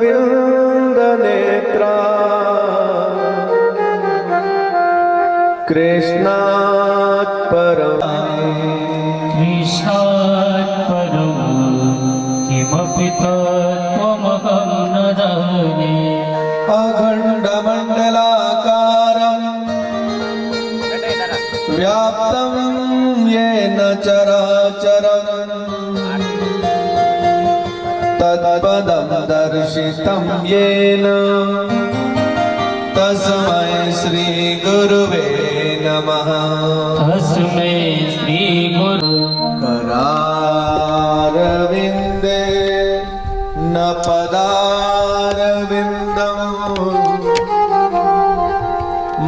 नेत्रा कृष्णात् परम् किमपि तत्त्वमहं न जाने। अखण्डमण्डलाकारं व्याप्तं येन चराचरं तत्पदं दर्शितं येन तस्मै श्रीगुरुवे नमः। तस्मै श्रीगुरु करारविन्दे न पदारविन्दं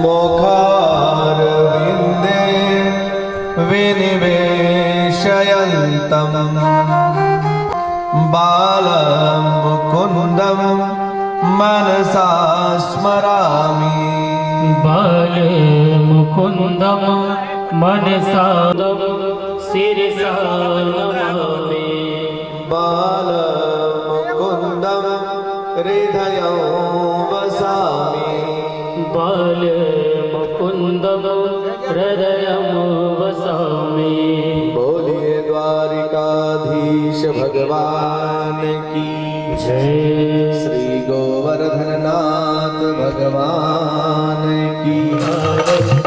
मुखारविन्दे विनिवेशयन्तं बालं मुकुन्दं मनसा स्मरामि। बालमुकुन्दं मनसा शिरसा नमामि। बालमुकुन्दं हृदयं वसामि। बालमुकुन्दं हृदयं वसामि। बोलिए द्वारिकाधीश भगवान की जय। श्री गोवर्धननाथ भगवान की।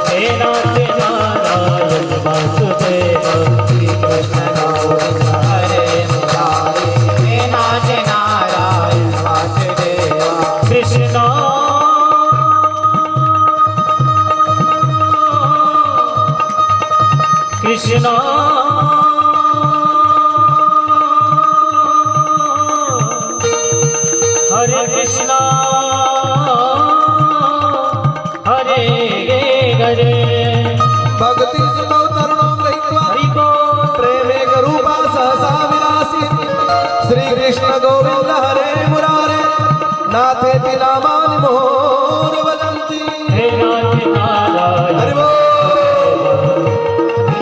हे नाथ नारायण वासुदेव श्री कृष्ण गोविंद हरे मुरारी। हे नाथ नारायण वासुदेव कृष्ण कृष्ण हरे कृष्ण हरे हरे। भक्ति सुतो तरुणो गृहीत्वा प्रेमे रूपा सहसा विलासी। श्री कृष्ण गोविंद हरे मुरारे नाथेति नामानि मोर वदन्ति। हे नाथ नारायण हरि बोल।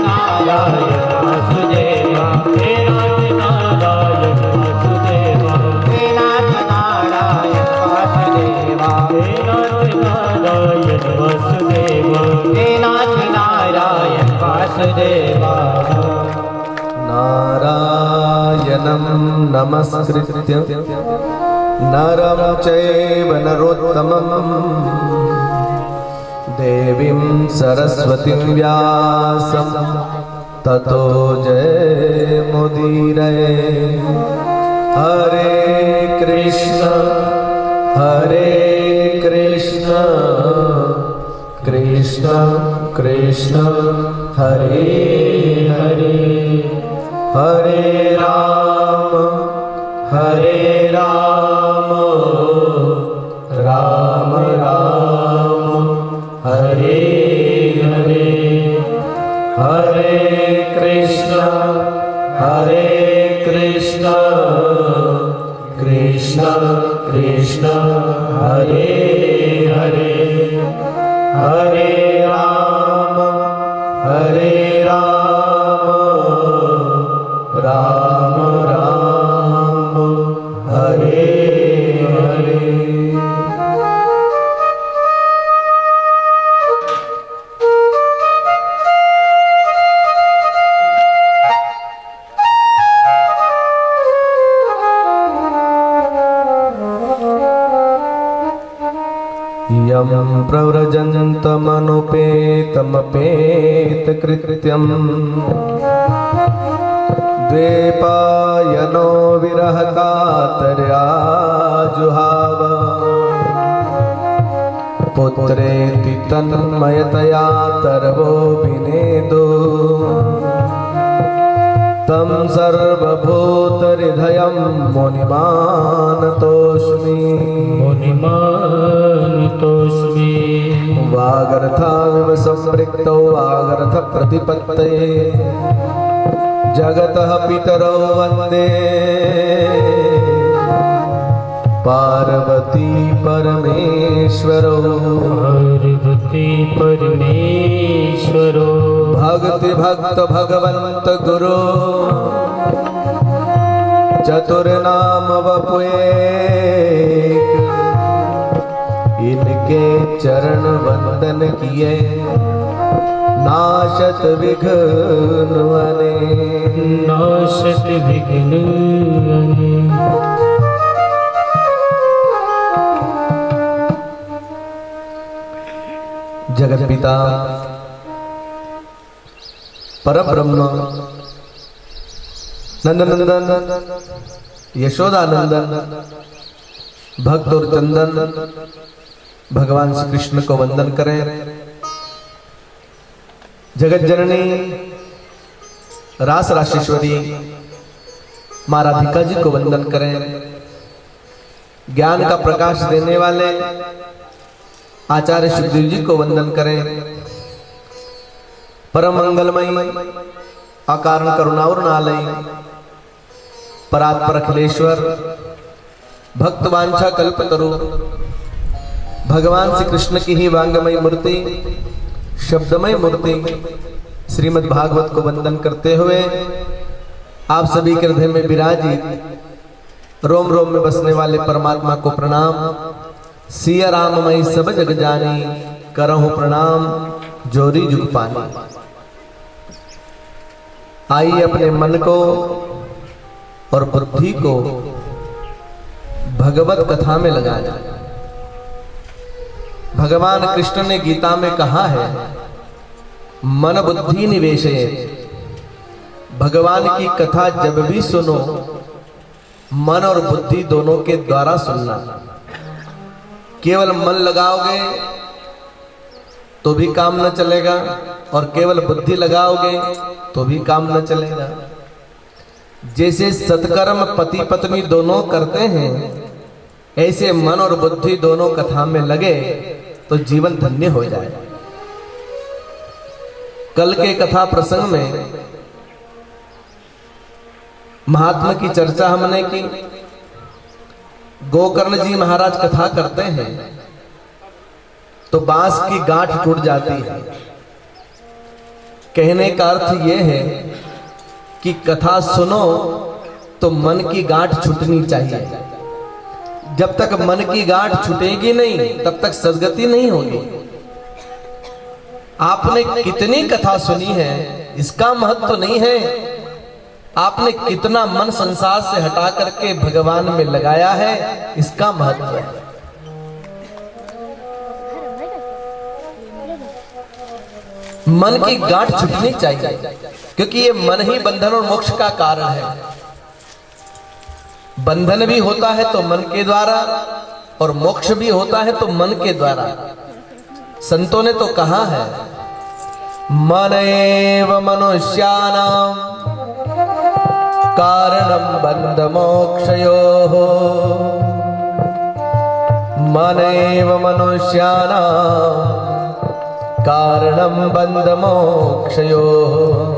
नारायण वासुदेव। हे नाथ नारायण वासुदेव। हे नाथ नारायण वासुदेव। हे नाथ नारायण वासुदेव। हे नाथ नारायण वासुदेव। नारायणं नमस्कृत्य नरं चैव नरोत्तमं देवीं सरस्वतीं व्यासं ततो जयमुदीरये। हरे कृष्ण कृष्ण कृष्ण हरे हरे हरे राम राम राम हरे हरे। हरे कृष्ण कृष्ण कृष्ण हरे हरे हरे राम राम राम हरे हरे। यं प्रव्रजन्तमनुपेतमपेतकृत्यम् द्वैपायनो विरहकातर्याजुहाव। पुत्रेति तन्मयतया तर्वोऽभिनेदो तं सर्वभूतहृदयं मुनिमानतोऽस्मि। मुनिमानतोऽस्मि। वागर्थाविव सम्पृक्तौ वागर्थप्रतिपत्तये जगतः पितरौ वन्दे पार्वती परमेश्वरौ। पार्वती परमेश्वरो भक्ति भक्त भगवंत गुरु चतुर्नाम वपुए चरण वंदन किए नाशत विघ्न अनेक। नाशत विघ्न अनेक। जगत पिता परम ब्रह्म नंदनंदन यशोदानंदन भक्त और चंदन भगवान श्री कृष्ण को वंदन करें। जगत जननी रास राशेश्वरी मां राधिका जी को वंदन करें। ज्ञान का प्रकाश देने वाले आचार्य सुखदेव जी को वंदन करें। परम मंगलमयी अकारण करुणावरणालयी परात्पर अखिलेश्वर भक्त वांछा कल्पतरु भगवान श्री कृष्ण की ही वांगमयी मूर्ति शब्दमय मूर्ति श्रीमद् भागवत को वंदन करते हुए आप सभी के हृदय में विराजित रोम रोम में बसने वाले परमात्मा को प्रणाम। सिया राममय सब जग जानी करहु प्रणाम जोरी जुग पानी। आइए अपने मन को और बुद्धि को भगवत कथा में लगाएं। भगवान कृष्ण ने गीता में कहा है मन बुद्धि निवेशयेत्। भगवान की कथा जब भी सुनो मन और बुद्धि दोनों के द्वारा सुनना। केवल मन लगाओगे तो भी काम न चलेगा और केवल बुद्धि लगाओगे तो भी काम न चलेगा। जैसे सत्कर्म पति पत्नी दोनों करते हैं ऐसे मन और बुद्धि दोनों कथा में लगे तो जीवन धन्य हो जाए। कल के कथा प्रसंग में महात्मा की चर्चा हमने की। गोकर्ण जी महाराज कथा करते हैं तो बांस की गांठ टूट जाती है। कहने का अर्थ यह है कि कथा सुनो तो मन की गांठ छूटनी चाहिए। जब तक मन की गांठ छूटेगी नहीं तब तक सद्गति नहीं होगी। आपने कितनी कथा सुनी है इसका महत्व तो नहीं है, आपने कितना मन संसार से हटा करके भगवान में लगाया है इसका महत्व है। मन की गांठ छूटनी चाहिए क्योंकि ये मन ही बंधन और मोक्ष का कारण है। बंधन भी होता है तो मन के द्वारा और मोक्ष भी होता है तो मन के द्वारा। संतों ने तो कहा है मन एव मनुष्याणां कारणं बंध मोक्षयोः। मन एव मनुष्याणां कारणं बंध मोक्षयोः।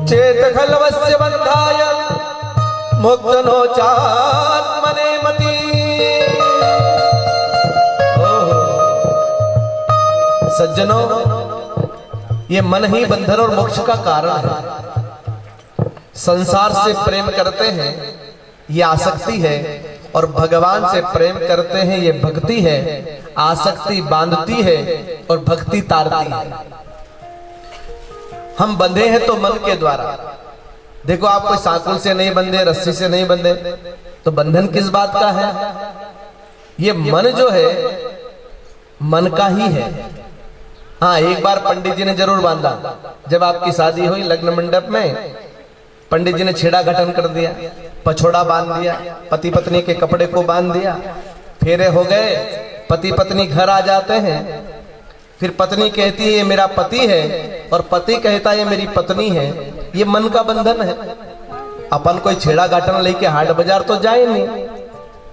चेत खलवस्य बंधाय मुक्तनो चात्मने मति। सज्जनों, ये मन ही बंधन और मोक्ष का कारण है। संसार से प्रेम करते हैं ये आसक्ति है और भगवान से प्रेम करते हैं ये भक्ति है। आसक्ति बांधती है और भक्ति तारती है। हम बंधे हैं तो मन के द्वारा। देखो, आप कोई सांकुल से नहीं बंधे, रस्सी से नहीं बंधे, तो बंधन किस बात का है? ये मन जो है मन का ही है। हाँ, एक बार पंडित जी ने जरूर बांधा। जब आपकी शादी हुई लग्न मंडप में, पंडित जी ने छेड़ा घटन कर दिया, पछोड़ा बांध दिया, पति पत्नी के कपड़े को बांध दिया, फेरे हो गए। पति पत्नी घर आ जाते हैं, फिर पत्नी कहती है ये मेरा पति है और पति कहता है ये मेरी पत्नी है। ये मन का बंधन है। अपन कोई छेड़ा घाटन लेके हाट बाजार तो जाए नहीं,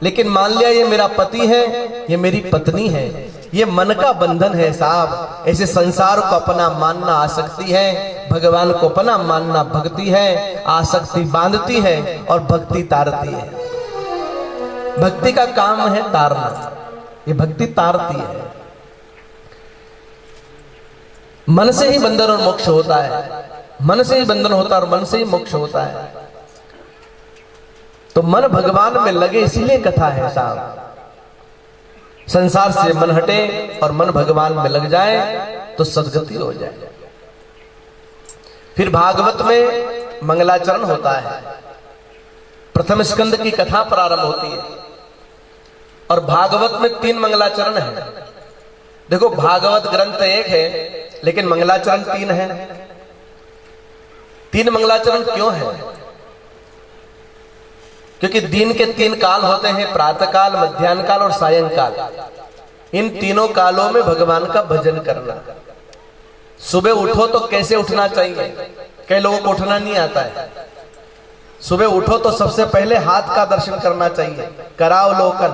लेकिन मान लिया ये मेरा पति है, ये मेरी पत्नी है। ये मन का बंधन है साहब। ऐसे संसार को अपना मानना आसक्ति है, भगवान को अपना मानना भक्ति है। आसक्ति बांधती है और भक्ति तारती है। भक्ति का काम है तारना, ये भक्ति तारती है। मन से ही बंधन और मोक्ष होता है, मन से ही बंधन होता है और मन से ही मोक्ष होता है। तो मन भगवान में लगे, इसीलिए कथा है साहब। संसार से मन हटे और मन भगवान में लग जाए तो सद्गति हो जाए। फिर भागवत में मंगलाचरण होता है, प्रथम स्कंद की कथा प्रारंभ होती है और भागवत में 3 मंगलाचरण है। देखो भागवत ग्रंथ एक है लेकिन मंगलाचरण 3 है। 3 मंगलाचरण क्यों है? क्योंकि दिन के 3 काल होते हैं, प्रातः काल, मध्याह्न काल और सायंकाल। इन तीनों कालों में भगवान का भजन करना। सुबह उठो तो कैसे उठना चाहिए? कई लोगों को उठना नहीं आता है। सुबह उठो तो सबसे पहले हाथ का दर्शन करना चाहिए, करावलोकन।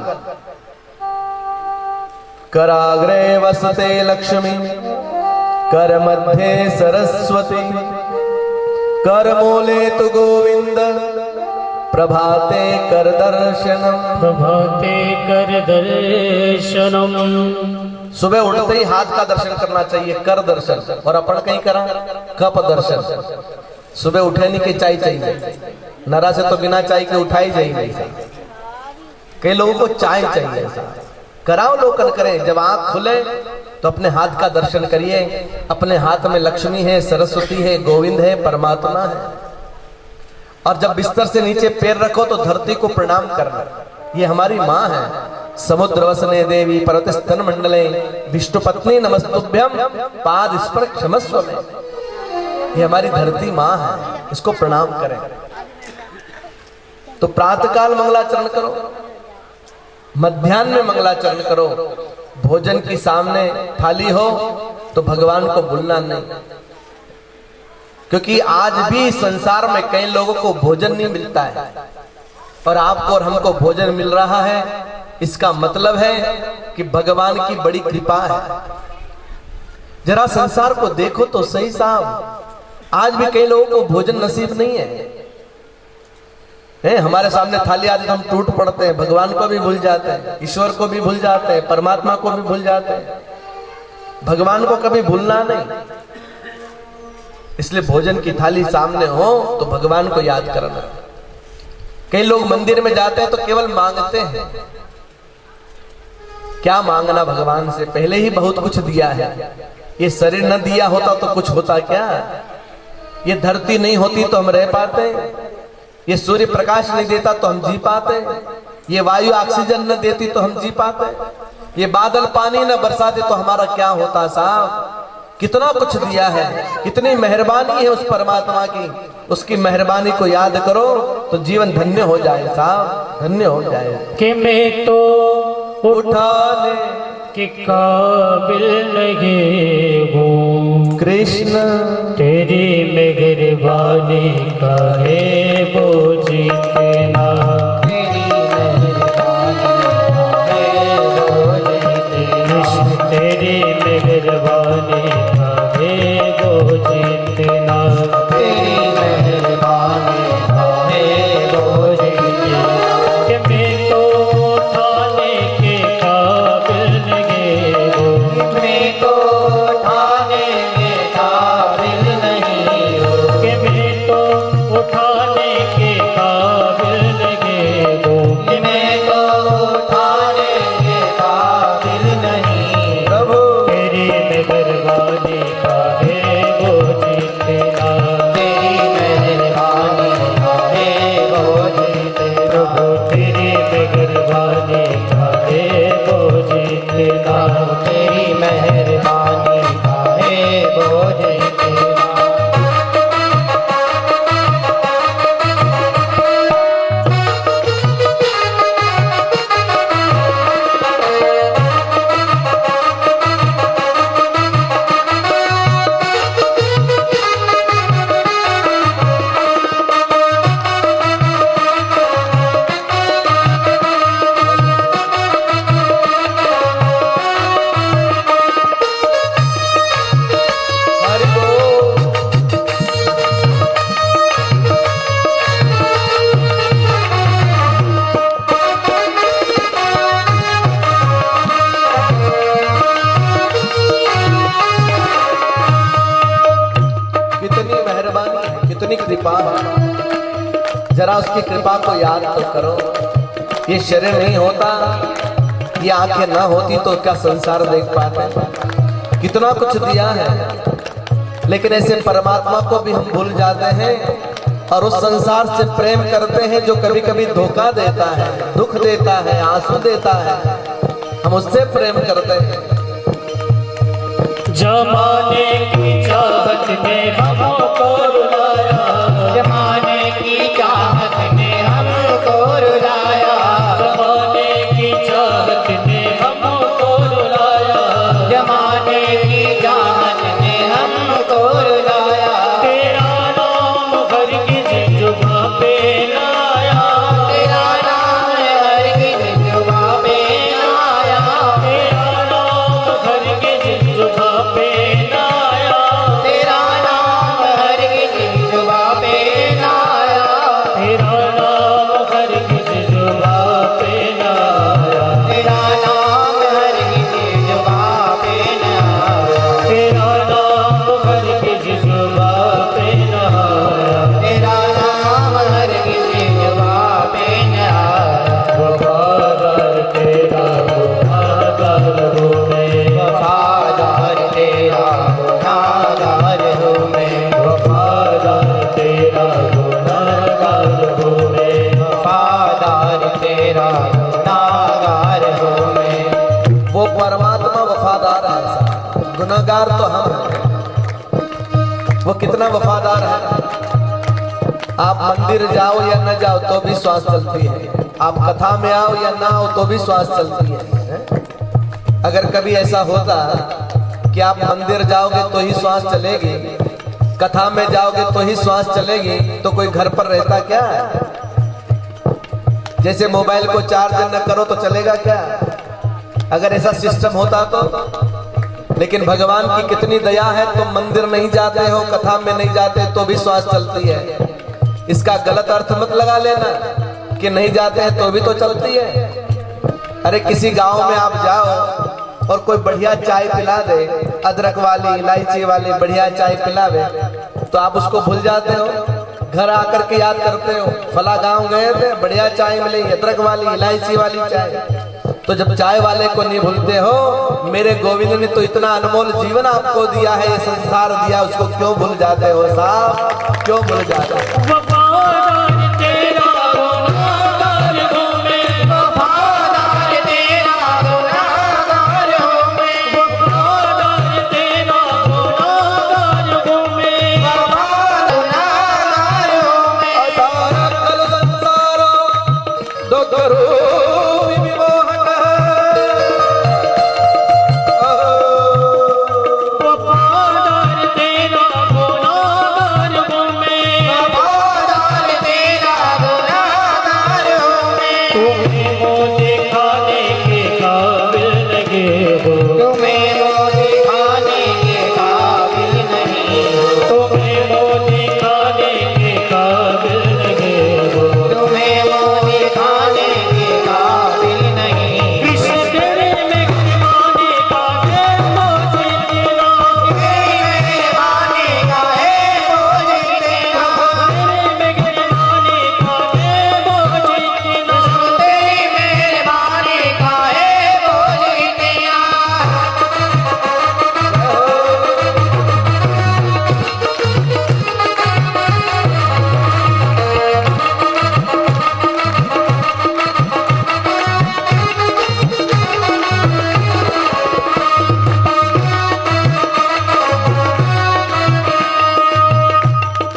कराग्रे वसते लक्ष्मी, कर मध्ये सरस्वती, कर मूले तु गोविंद, प्रभाते कर दर्शनम। प्रभाते कर दर्शनम। सुबह उठते ही हाथ का दर्शन करना चाहिए, कर दर्शन। और अपन कहीं करा कप दर्शन। सुबह उठे नहीं कि चाय चाहिए, नरा से तो बिना चाय के उठाई जाएगी। कई लोगों को चाय चाहिए। कराओ लोकन करें, जब आंख खुले तो अपने हाथ का दर्शन करिए। अपने हाथ में लक्ष्मी है, सरस्वती है, गोविंद है, परमात्मा है। और जब बिस्तर से नीचे पैर रखो तो धरती को प्रणाम करना। ये हमारी माँ है। समुद्र वसने देवी पर्वत स्तन मंडले, विष्णु पत्नी नमस्तुभ्यम, पाद स्पर्श क्षमस्व में। ये हमारी धरती माँ है, इसको प्रणाम करें। तो प्रातःकाल मंगलाचरण करो, मध्याह्न में मंगलाचरण करो। भोजन की सामने थाली हो तो भगवान को भूलना नहीं, क्योंकि आज भी संसार में कई लोगों को भोजन नहीं मिलता है और आपको और हमको भोजन मिल रहा है। इसका मतलब है कि भगवान की बड़ी कृपा है। जरा संसार को देखो तो सही साहब, आज भी कई लोगों को भोजन नसीब नहीं है। हमारे सामने थाली आदि हम टूट पड़ते हैं, भगवान को भी भूल जाते हैं, ईश्वर को भी भूल जाते हैं, परमात्मा को भी भूल जाते हैं। भगवान को कभी भूलना नहीं। इसलिए भोजन की थाली सामने हो तो भगवान को याद करना। कई लोग मंदिर में जाते हैं तो केवल मांगते हैं। क्या मांगना भगवान से? पहले ही बहुत कुछ दिया है। ये शरीर न दिया होता तो कुछ होता क्या? ये धरती नहीं होती तो हम रह पाते? ये सूर्य प्रकाश नहीं देता तो हम जी पाते? ये वायु ऑक्सीजन न देती तो हम जी पाते? ये बादल पानी न बरसाते तो हमारा क्या होता साहब? कितना कुछ दिया है, कितनी मेहरबानी है उस परमात्मा की। उसकी मेहरबानी को याद करो तो जीवन धन्य हो जाए साहब, धन्य हो जाए। कि मैं तो उठाने के काबिल नहीं हूँ कृष्ण, तेरी मेहरबानी का है वो जीतना। तेरी मेहरबानी का है वो जीतना। कृष्ण तेरी मेहरबानी का है वो जीतना। तेरी मेहरबानी का है वो जीतना। कि मैं तो उठाने के काबिल नहीं हूँ। मैं तो उठाने के काबिल नहीं हूँ। कि मैं तो उठाने के काबिल उसकी कृपा को याद तो करो। ये शरीर नहीं होता, ये आंखें ना होती तो क्या संसार देख पाते। कितना कुछ दिया है, लेकिन ऐसे परमात्मा को भी हम भूल जाते हैं और उस संसार से प्रेम करते हैं जो कभी कभी धोखा देता है, दुख देता है, आंसू देता है। हम उससे प्रेम करते हैं। जमाने की चाहत ने हमको रुलाया, जमाने की चाहत ने हमको रुलाया, जमाने की चाहत ने हमको रुलाया, जमाने की चाहत ने हमको रुलाया। तेरा नाम हर किसी जुबां पे ना आया, तेरा नाम हर किसी जुबां पे ना आया, तेरा नाम हर किसी जुबां पे ना आया, तेरा नाम हर किसी जुबां पे ना आया, तेरा नाम हर किसी जुबां पे ना आया, तेरा नाम हर किसी जुबां पे ना आया, तेरा नाम हर किसी जुबां पे ना आया, तेरा नाम हर किसी जुबां पे ना आया। वफादार तेरा गुनाहगार हूँ मैं, वफादार तेरा गुनाहगार हूँ मैं, वफादार तेरा गुनाहगार हूँ मैं, वफादार तेरा गुनाहगार हूँ मैं। वो परमात्मा वफादार है, गुनाहगार तो हम हैं। वो कितना वफादार है। आप मंदिर जाओ या न जाओ तो भी श्वास चलती है, आप कथा में आओ या ना आओ तो भी श्वास चलती है। अगर कभी ऐसा होता कि आप मंदिर जाओगे तो ही श्वास चलेगी, कथा में जाओगे तो ही श्वास चलेगी, तो कोई घर पर रहता क्या? जैसे मोबाइल को चार्ज न करो तो चलेगा क्या? अगर ऐसा सिस्टम होता तो। लेकिन भगवान की कितनी दया है, तुम मंदिर नहीं जाते हो, कथा में नहीं जाते तो भी श्वास चलती है। इसका गलत अर्थ मत लगा लेना कि नहीं जाते हैं तो भी तो चलती है। अरे किसी गांव में आप जाओ और कोई बढ़िया चाय पिला दे, अदरक वाली, इलायची वाली बढ़िया चाय पिलावे, तो आप उसको भूल जाते हो, घर आकर के याद करते हो, फला गांव गए थे, बढ़िया चाय मिली, अदरक वाली, इलायची वाली चाय। तो जब चाय वाले को नहीं भूलते हो, मेरे गोविंद ने तो इतना अनमोल जीवन आपको दिया है, ये संसार दिया, उसको क्यों भूल जाते हो साहब, क्यों भूल जाते हो? वफादार तेरा गुनाहगार हूँ मैं, वफादार तेरा गुनाहगार हूँ मैं, वफादार तेरा गुनाहगार हूँ मैं, वफादार गुनाहगार हूँ मैं। असारा कल संसारो दुख रूपी विमोहन वफादार तेरा गुनाहगार हूँ मैं, वफादार तेरा गुनाहगार हूँ मैं। तुम्हें मुझे खाने के काबिल लगे हो, तुम्हें मुझे खाने के काबिल नहीं हो, तुम्हें मुझे खाने के काबिल लगे हो, तुम्हें मुझे खाने के काबिल नहीं। कृष्ण तेरे मेहरबानी का है मुझे तेरा, तेरे मेहरबानी का है मुझे तेरा, तेरे मेहरबानी का है मुझे तेरा, तेरी मेहरबानी का है मुझे तेरा।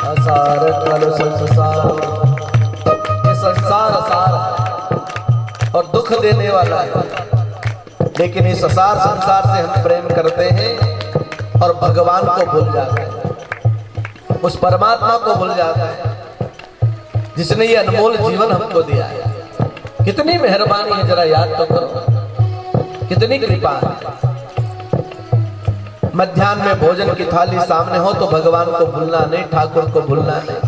असार कल संसार, ये संसार असार है और दुख देने वाला है। लेकिन इस असार संसार से हम प्रेम करते हैं और भगवान को भूल जाते हैं, उस परमात्मा को भूल जाते हैं जिसने ये अनमोल जीवन हमको दिया है। कितनी मेहरबानी है, जरा याद तो करो, कितनी कृपा है। मध्याह्न में भोजन की थाली सामने हो तो भगवान को भूलना नहीं, ठाकुर को भूलना नहीं।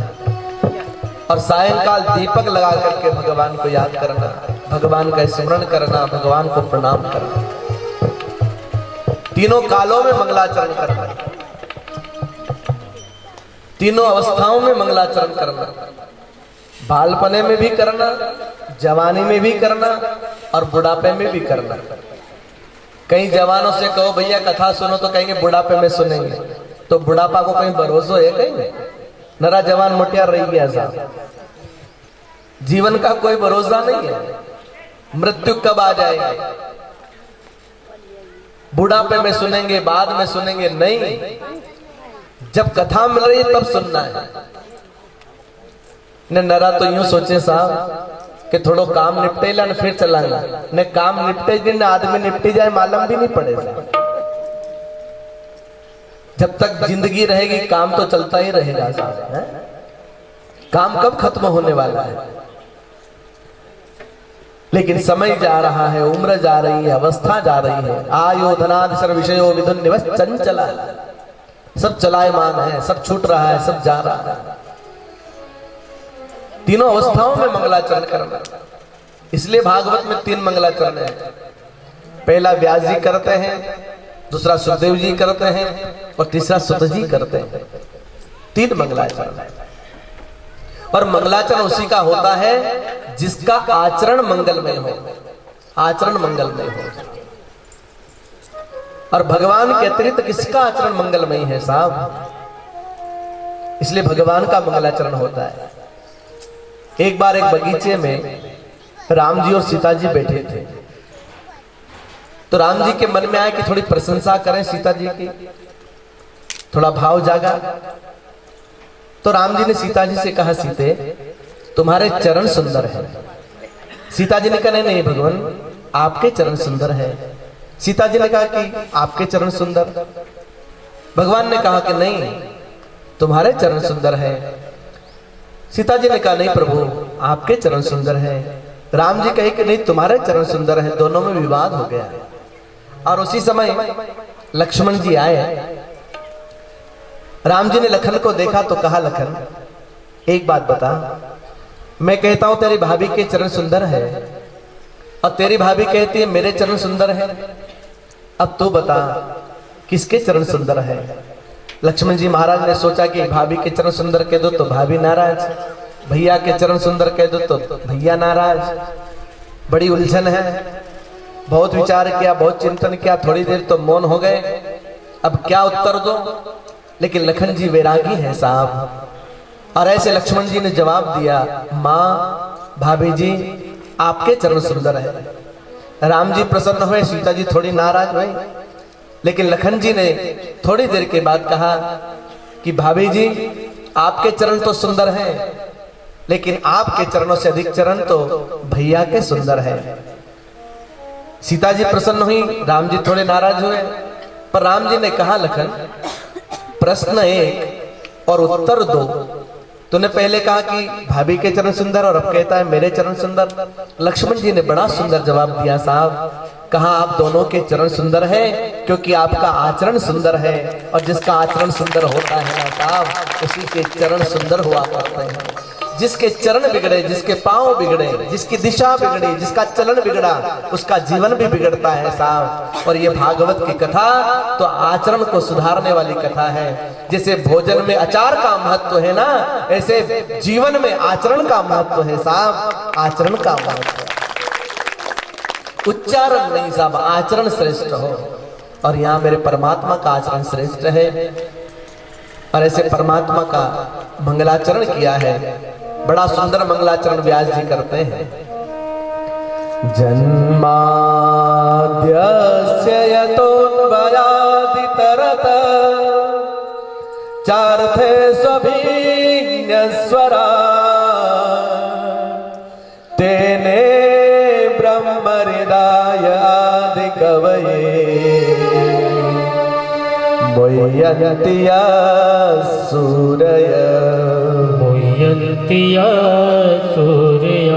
और सायंकाल दीपक लगा करके भगवान को याद करना, भगवान का स्मरण करना, भगवान को प्रणाम करना, तीनों कालों में मंगलाचरण करना, तीनों अवस्थाओं में मंगलाचरण करना। बालपने में भी करना, जवानी में भी करना और बुढ़ापे में भी करना। कई जवानों से कहो भैया कथा सुनो तो कहेंगे बुढ़ापे में सुनेंगे, तो बुढ़ापा को कहीं भरोसा है? कहीं नरा जवान मोटियार रही गया साहब। जीवन का कोई भरोसा नहीं है, मृत्यु कब आ जाएगी, बुढ़ापे में सुनेंगे, बाद में सुनेंगे, नहीं, जब कथा मिल रही है तब सुनना है। ने नरा तो यूं सोचे साहब कि थोड़ो काम निपटे ला फिर चलांगा, ने काम निपटे दिन आदमी निपटी जाए मालूम भी नहीं पड़ेगा। जब तक जिंदगी रहेगी काम तो चलता ही रहेगा साहब, है? काम कब खत्म होने वाला है? लेकिन समय जा रहा है, उम्र जा रही है, अवस्था जा रही है। आयो धनादि सर्व विषयो विधुन निवस चंचला, सब चलायमान है, सब छूट रहा है, सब जा रहा है। तीनों अवस्थाओं में मंगलाचरण करना, इसलिए भागवत में 3 मंगलाचरण है। पहला व्यास जी करते हैं, दूसरा सुखदेव जी करते हैं और तीसरा सुत जी करते हैं। 3 मंगलाचरण है। और मंगलाचरण उसी का होता है जिसका आचरण मंगलमय हो, आचरण मंगलमय हो। और भगवान के अतिरिक्त किसका आचरण मंगलमय है साहब? इसलिए भगवान का मंगलाचरण होता है। एक बार एक बगीचे में राम जी और सीता जी बैठे थे, तो राम जी के मन में आया कि थोड़ी प्रशंसा करें सीता जी की, थोड़ा भाव जागा। तो राम जी ने सीता जी से कहा, सीते तुम्हारे चरण सुंदर है। सीता जी ने कहा, नहीं भगवान आपके चरण सुंदर है। सीता जी ने कहा कि आपके चरण सुंदर। भगवान ने कहा कि नहीं तुम्हारे चरण सुंदर है। सीता जी ने कहा नहीं प्रभु आपके चरण सुंदर है। राम जी कहे कि नहीं तुम्हारे चरण सुंदर है। दोनों में विवाद हो गया। और उसी समय लक्ष्मण जी आए। राम जी ने लखन को देखा तो कहा, लखन एक बात बता, मैं कहता हूं तेरी भाभी के चरण सुंदर है और तेरी भाभी कहती है मेरे चरण सुंदर है, अब तू बता किसके चरण सुंदर है? लक्ष्मण जी महाराज ने सोचा कि भाभी के चरण सुंदर कह दो तो भाभी नाराज, भैया के चरण सुंदर कह दो तो भैया नाराज। बड़ी उलझन है। बहुत विचार किया, बहुत चिंतन किया, थोड़ी देर तो मौन हो गए, अब क्या उत्तर दो। लेकिन लखन जी वैरागी है साहब, और ऐसे लक्ष्मण जी ने जवाब दिया, माँ भाभी जी आपके चरण सुंदर है। राम जी प्रसन्न हुए, सीता जी थोड़ी नाराज हुई। लेकिन लखन जी ने थोड़ी देर के बाद कहा कि भाभी जी आपके चरण तो सुंदर हैं, लेकिन आपके चरणों से अधिक चरण तो भैया के सुंदर है। सीता जी प्रसन्न हुई, राम जी थोड़े नाराज हुए। पर राम जी ने कहा, लखन प्रश्न एक और उत्तर दो। तूने पहले कहा कि भाभी के चरण सुंदर और अब कहता है मेरे चरण सुंदर। लक्ष्मण जी ने बड़ा सुंदर जवाब दिया साहब, कहा आप दोनों के चरण सुंदर है क्योंकि आपका आचरण सुंदर है, और जिसका आचरण सुंदर होता है ना साहब उसी के चरण सुंदर हुआ करते हैं। जिसके चरण बिगड़े, जिसके पांव बिगड़े, जिसकी दिशा बिगड़ी, जिसका चलन बिगड़ा, उसका जीवन भी बिगड़ता है साहब। और ये भागवत की कथा तो आचरण को सुधारने वाली कथा है। जैसे भोजन में अचार का महत्व है ना, ऐसे जीवन में आचरण का महत्व है साहब, आचरण का महत्व। उच्चारण नहीं साहब, आचरण श्रेष्ठ हो। और यहाँ मेरे परमात्मा का आचरण श्रेष्ठ है, और ऐसे परमात्मा का मंगलाचरण किया है। बड़ा सुंदर मंगलाचरण व्यास जी करते हैं। जन्माद्यस्य यतोन्वयादितरत चार्थे स्वभिज्ञस्वरा तेने ब्रह्महृदाय आदिकवये मुह्यन्ति सूरय सूर्य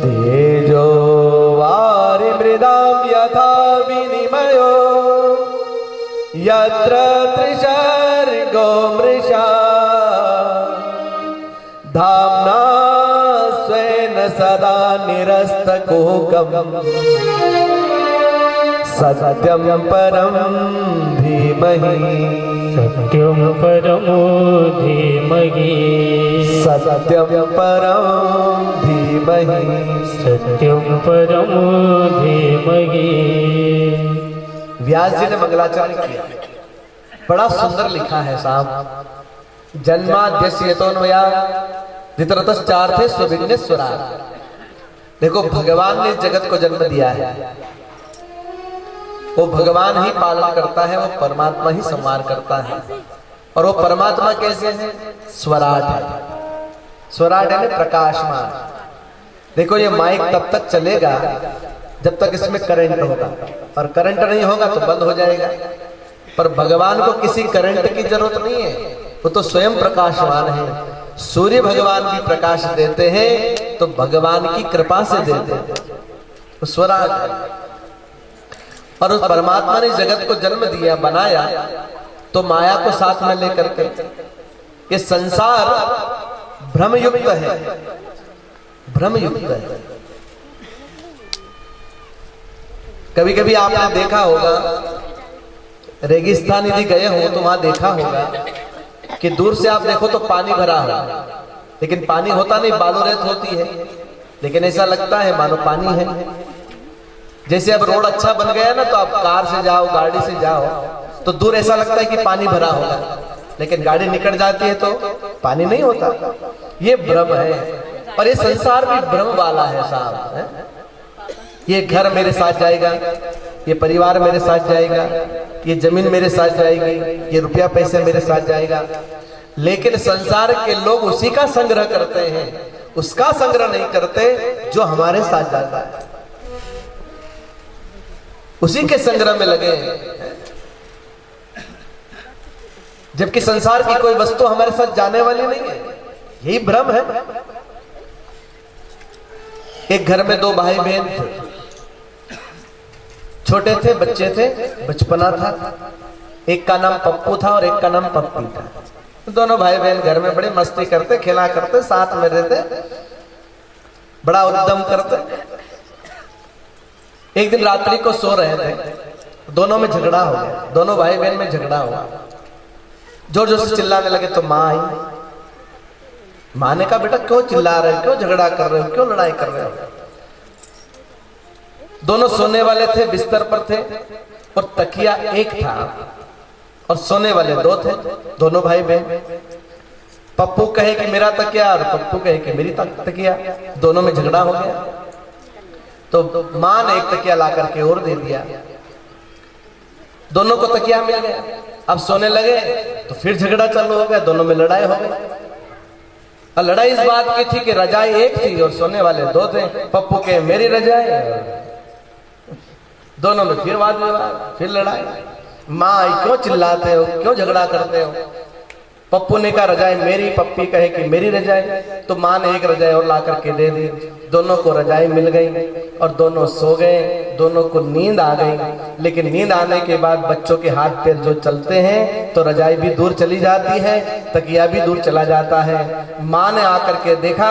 तेजो वारिमृदां यथा विनिमयो यत्र त्रिसर्गो मृषा धाम्ना स्वेन सदा निरस्तकुहकम् सत्यं परं धीमहि। सत्यं परमो धीमहि सत्यम परम धीमहि सत्यं परमो धीमहि। व्यास जी ने मंगलाचरण किया, बड़ा सुंदर लिखा है साहब। जन्माद्यस्यतोन्वया वितरतश्चार्थे स्वविघ्नेश्वरा। देखो भगवान ने जगत को जन्म दिया है, वो भगवान ही पालन करता है, वो परमात्मा ही संहार करता है। और वो परमात्मा कैसे है? स्वराट है। स्वराट है प्रकाशमान। देखो ये माइक तब तक चलेगा जब तक इसमें करंट होगा, और करंट नहीं होगा तो बंद हो जाएगा। पर भगवान को किसी करंट की जरूरत नहीं है, वो तो स्वयं प्रकाशमान है। सूर्य भगवान भी प्रकाश देते हैं तो भगवान की कृपा से देते हैं, वो स्वराट है। और उस परमात्मा ने जगत को जन्म दिया, बनाया, तो माया को साथ में लेकर के ये संसार भ्रमयुक्त है, भ्रमयुक्त है। कभी कभी आपने देखा होगा, रेगिस्तान यदि गए हो तो वहां देखा होगा कि दूर से आप देखो तो पानी भरा है, लेकिन पानी होता नहीं, बालू रेत होती है, लेकिन ऐसा लगता है मानो पानी है। जैसे अब रोड अच्छा बन गया ना, तो आप कार से जाओ, गाड़ी से जाओ, तो दूर ऐसा लगता है कि पानी भरा होगा, लेकिन गाड़ी निकल जाती है तो पानी नहीं होता। ये भ्रम है, और ये संसार भी भ्रम वाला है साहब। ये घर मेरे साथ जाएगा, ये परिवार मेरे साथ जाएगा, ये जमीन मेरे साथ जाएगी, ये रुपया पैसे मेरे साथ जाएगा, लेकिन संसार के लोग उसी का संग्रह करते हैं, उसका संग्रह नहीं करते जो हमारे साथ जाता है, उसी के संग्रह में लगे हैं। जबकि संसार की कोई वस्तु हमारे साथ जाने वाली नहीं है, यही भ्रम है। एक घर में दो भाई बहन थे, छोटे थे, बच्चे थे, बचपना था। एक का नाम पप्पू था और एक का नाम पप्पी था। दोनों भाई बहन घर में बड़ी मस्ती करते, खेला करते, साथ में रहते, बड़ा उद्यम करते। एक दिन रात्रि को सो रहे थे, दोनों में झगड़ा हो गया, दोनों भाई बहन में झगड़ा हुआ। जोर जोर से चिल्लाने लगे तो माँ आई। माँ ने कहा, बेटा क्यों चिल्ला रहे हो, क्यों झगड़ा कर रहे हो, क्यों लड़ाई कर रहे हो? दोनों सोने वाले थे, बिस्तर पर थे, और तकिया एक था, और सोने वाले दो थे, दोनों भाई बहन। पप्पू कहे कि मेरा तकिया, और पप्पू कहे कि मेरी तकिया, दोनों में झगड़ा हो गया। तो मां ने एक तकिया ला करके और दे दिया, दोनों को तकिया मिल गया। अब सोने लगे तो फिर झगड़ा चालू हो गया, दोनों में लड़ाई हो गई। और लड़ाई इस बात की थी कि रजाई एक थी और सोने वाले दो थे। पप्पू के मेरी रजाई, दोनों में फिर वाद विवाद, फिर लड़ाई। माँ क्यों चिल्लाते हो, क्यों झगड़ा करते हो? पप्पू ने कहा रजाई मेरी, पप्पी कहे कि मेरी रजाई। तो माँ ने एक रजाई और ला करके दे दी, दोनों को रजाई मिल गई और दोनों सो गए, दोनों को नींद आ गई। लेकिन नींद आने के बाद बच्चों के हाथ पैर जो चलते हैं तो रजाई भी दूर चली जाती है, तकिया भी दूर चला जाता है। माँ ने आकर के देखा